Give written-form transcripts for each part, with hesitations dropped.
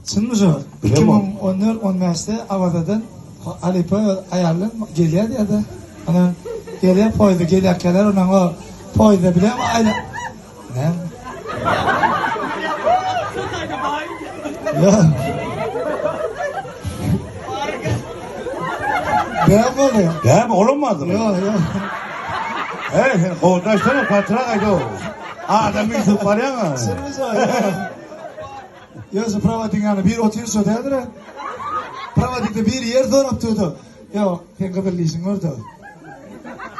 Çınmışı 2014-15'te Avadadan Alipa ayarlan geliyor dedi. Ana geliyor poydu gelirkeler onun o poydu bile ama ayla. Ne? Ya. Ben oluyor. Ya olmadı mı? Yok. Evet, odaştana fatura kaydı o. Adam bir su var ya. Çınmışı ya. Yazı prava dinganı bir oturuyorsa değildir ha. Prava dikte bir yer zor atıyordu. Ya ben kabirliysin orada.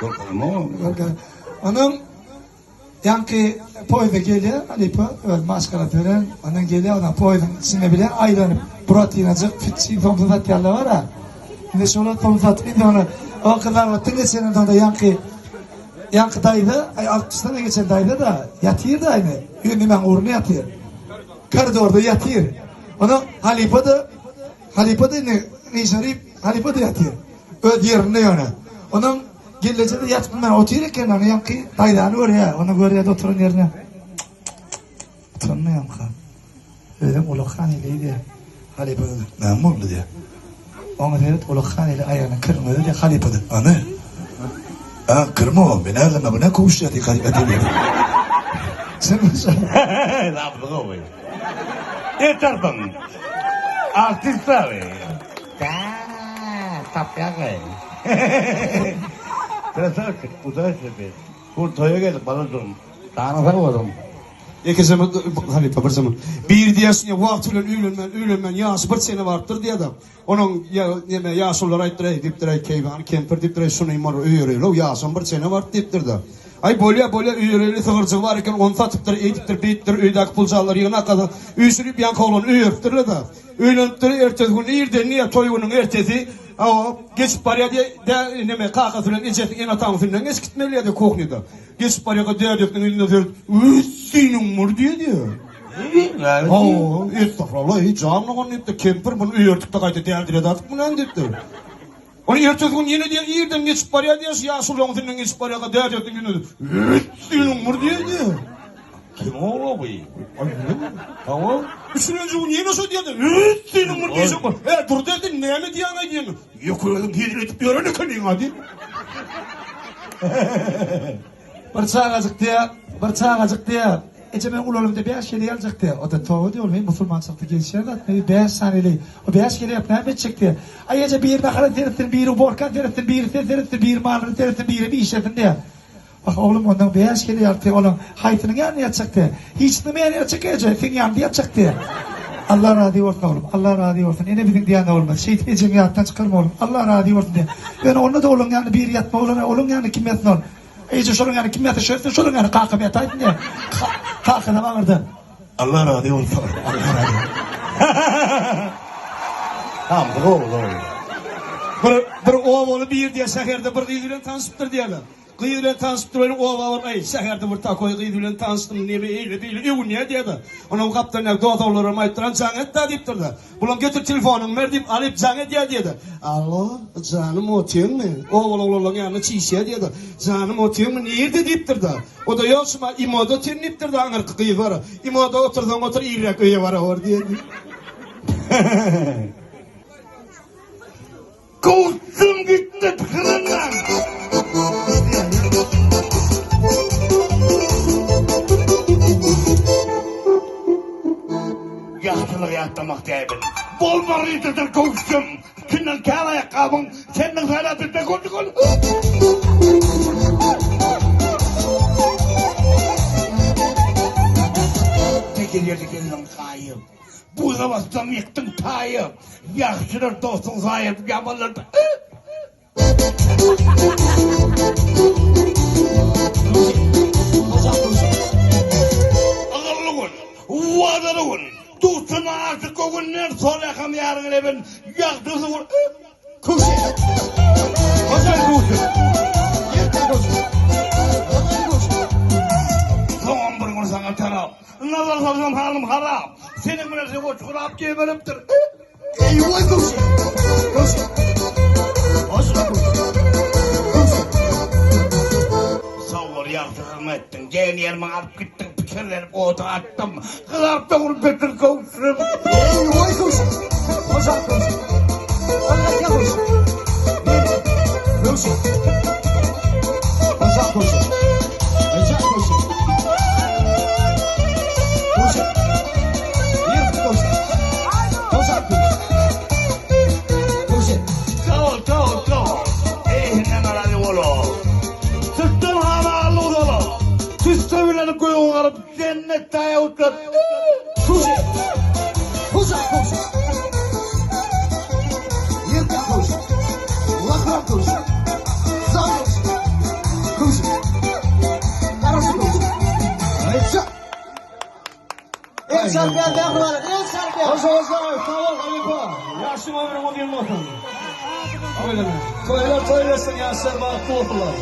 Korkalım o. Onun yankı poyda geliyor, Alipa öyle maskara tören, onun geliyor, ona poydun içine bile aylanıp, proteinacık, fitçi, tomuzat yerler var ha. Şimdi şöyle tomuzat, bir de onu, o kadar vattın geçen onda yankı daydı, altısına geçen daydı da, yatıyor da aynı, yönü ben uğruna yatıyor. Koridorda yatıyor. Onun Alipa da ne şarip, Alipa da yatıyor. Öd yerinde yana. Onun gelecekte yatmıyor, otururken onu yankı daydanı oraya, onu oraya da oturun yerine. Oturun yankı. Öyle Ulukhan ileydi. Alipa da, ne oldu diye. Ona dedi Ulukhan ile ayağını kırmıyor diye Alipa da, anı. Kırma o, ben ağırlama bu ne kovuştu diye Alipa diye. Sen mi sen? Ne yaptın o be? Yeter bana. Artistler be. Tapya be. Terasa udah sebe. Kurtoya geldik bana durun. Tanrılar oldum. İki zaman Halipa bir zaman. Bir diyorsun ya vaktiyla üylenmen yaşı bir sene vardır diye adam. Onun ya yaşı olur ayttıray diptiray keyvan kemper diptiray sunayım var üyürüyle yaşı bir sene var diptir da. Ay bolya üyürüyle sığırcı var iken onu satıptır ediptir bittir üydaki pulcalar yığına kadar üysürüp yanka olan üyürttirle da. Üyleniptir ertesi günü irden niye toyunun ertesi o geçip paraya de neme kakasının içetin en atamısından geç gitmeliye de kohnida. Geçip paraya değerlikten elinde diyor senin mur diyor. Oo, estağfurullah hiç anlamadım hep de kemper bunu üyürtük de kaydı değerdir de atıp bunu endiptir. Onu ertesi gün yine diye irden geçip paraya diyor yaşıl onundan geçip paraya değerlikten elinde senin mur diyor. Kim oğlu bu? Tamam. Üçüncü gün yine şu diyordu. Senin mur diyecek mi? Dur dedin ne mi diyene diyorsun? Yok öyle giydirip yorunu kınayım hadi. Bir çağacık diye. Ecemen ulalımda 5 kere yazacak diye. O da toğu diyor. Musulman çıktı gelişlerdi. 5 saniyeli. O 5 kere yapmaya mı çıktı? Ayıca bir bakara teriftin, bir borkan teriftin, bir teriftin, bir mağarın teriftin, bir işletin diye. Bak oğlum ondan 5 kere yaptı. Oğlum haytının yanına yatacaktı. Hiç ne yanına yatacak. Senin yanında yatacaktı. Allah razı olsun oğlum. Allah razı olsun. Yine bizim diyen olmaz. Şeytan cemiyattan çıkarma oğlum. Allah razı olsun diye. Ben onunla da oğlum yani bir yatma oğlum. Oğlum yani kim yatma oğlum. İyice şunun yani kim yatışıyorsun şunun yani kalkıp yataydın diye. Kalkına bağırdı. Allah razı olsun. Allah razı olsun. Tamam doğru. Bir oğlu bir diye şehirde bir kıyıdıyla tanışıptır diyorlar. Kıyıdıyla tanışıptır öyle oğlu var. Ay şehirde bir takoy kıyıdıyla tanıştım ne bir eyle değil. Ev niye diyordu. Onun kaptanına doğduğlarım ayttıran canı da deyiptir de. Ulan götür telefonunu ver deyip alıp canı diye diyordu. Allah canım otuyor mu? Oğlu yanına çiğsiye diyordu. Canım otuyor mu? Nerede deyiptir de. O da yoksa imoda tüniptir de anır kıyı var. İmoda oturdan otur iğrek öye var orada diye. Kovsun gitti tıkırından. Yaşlılık yatlamak değilim. Bol barıydıdır kovsun. Kinden kâr ayakkabın. Senden hayat etmek oldu konu. Tekir yerdik elinden kayıp. Bu zavastan yıktın kayıp. Yaşlılar dostun sahip yamanlarda. Ağırlı gün, vadalı gün, dostuna artık o günler sonra yakam yarın eben, yaktısı gün, kuşu. Hocam kuşu. Tamam bir gün sana taraf, nazar salsam halim harap, senin birisi o çukurap geberiptir. Eyvah kuşu. Kuşu. Sağ ol yaptığım ettin. Gel yerime alıp gittin. kerlenip ota attım. Kızarttı onu Petir kavuşturum. Vay koşun. Hocam koşun. Hocam ya koşun. Koşun. Hocam koşun. Hocam koşun. Koşun. Bir koşun. Hocam koşun. Koşun. Kavul. Eyhinden aradı oğlu. Sıktın hamalı oğlu. Siz sevilen koyun alıp cennette ayavutlar. Koşun. Hocam koşun. Yerden koşun. Kulaklar koşun. Sağ koşun. Koşun. Arası koşun. Ayça. El çarpıya devre var. El çarpıya. Hoca, tamam Halipa. Yaşım ömrüm o gün bakın. Öyle mi? Toylar toylasın, yaşlar bağlı oldular.